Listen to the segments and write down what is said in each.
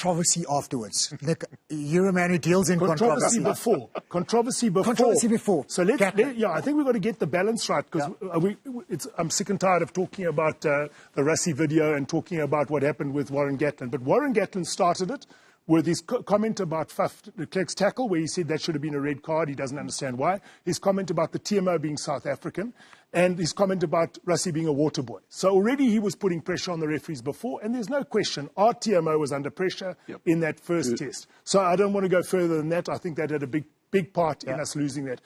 controversy afterwards. Nick, you're a man who deals in controversy. Controversy before. So I think we've got to get the balance right, because I'm sick and tired of talking about the Rassie video and talking about what happened with Warren Gatland. But Warren Gatland started it with his comment about de Klerk's tackle, where he said that should have been a red card. He doesn't understand why. His comment about the TMO being South African, and his comment about Rassie being a water boy. So already he was putting pressure on the referees before, and there's no question our TMO was under pressure in that first test. So I don't want to go further than that. I think that had a big part in us losing that.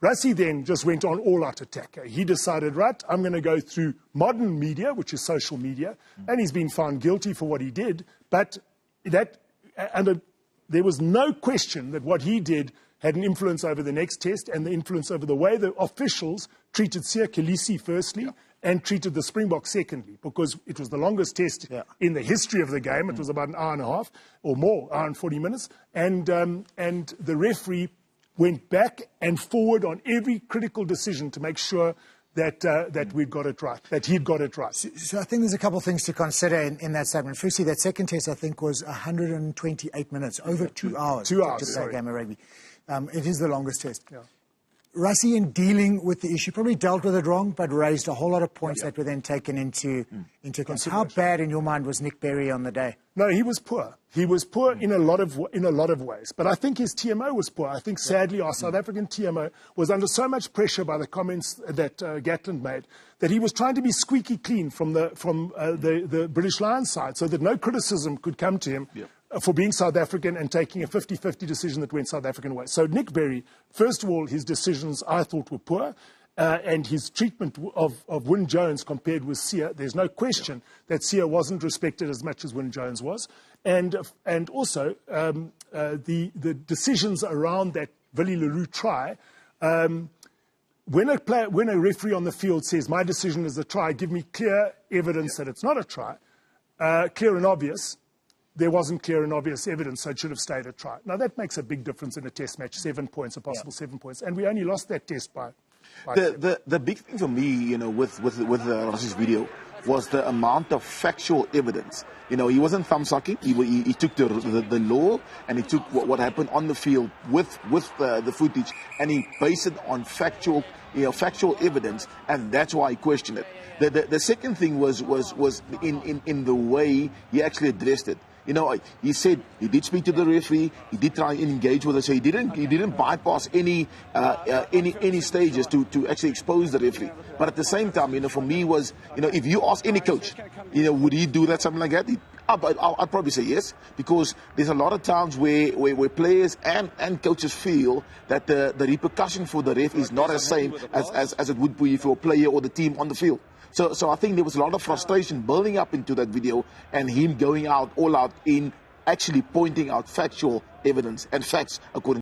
Rassie then just went on all-out attack. He decided, right, I'm going to go through modern media, which is social media, and he's been found guilty for what he did, but there was no question that what he did had an influence over the next test and the influence over the way the officials treated Siya Kolisi firstly and treated the Springboks secondly, because it was the longest test in the history of the game. It was about an hour and a half or more, hour and 40 minutes. And the referee went back and forward on every critical decision to make sure that we'd got it right, that he'd got it right. So I think there's a couple of things to consider in that segment. Firstly, that second test, I think, was 128 minutes, over 2 hours. 2 hours, to play a game of rugby. It is the longest test. Rassie, in dealing with the issue, probably dealt with it wrong, but raised a whole lot of points that were then taken into account. How bad, in your mind, was Nick Berry on the day? No, he was poor. He was poor in a lot of ways. But I think his TMO was poor. I think, sadly, our South African TMO was under so much pressure by the comments that Gatland made that he was trying to be squeaky clean from the British Lions side, so that no criticism could come to him for being South African and taking a 50-50 decision that went South African way. So Nick Berry, first of all, his decisions I thought were poor. And his treatment of Wyn Jones compared with Siya, there's no question that Siya wasn't respected as much as Wyn Jones was. And also the decisions around that Willie Leroux try, when a referee on the field says, my decision is a try, give me clear evidence that it's not a try, clear and obvious, there wasn't clear and obvious evidence, so it should have stayed a try. Now, that makes a big difference in a test match, 7 points, a possible 7 points. And we only lost that test by... The big thing for me, with Rassie's video was the amount of factual evidence. He wasn't thumb-sucking. He took the law and he took what happened on the field with the footage, and he based it on factual evidence, and that's why I questioned it. The second thing was in the way he actually addressed it. He said he did speak to the referee. He did try and engage with us. So he didn't bypass any stages to actually expose the referee. But at the same time, for me was, if you ask any coach, would he do that, something like that? I'd probably say yes, because there's a lot of times where players and coaches feel that the repercussion for the ref is not as same as it would be for a player or the team on the field. So I think there was a lot of frustration building up into that video, and him going all out in actually pointing out factual evidence and facts according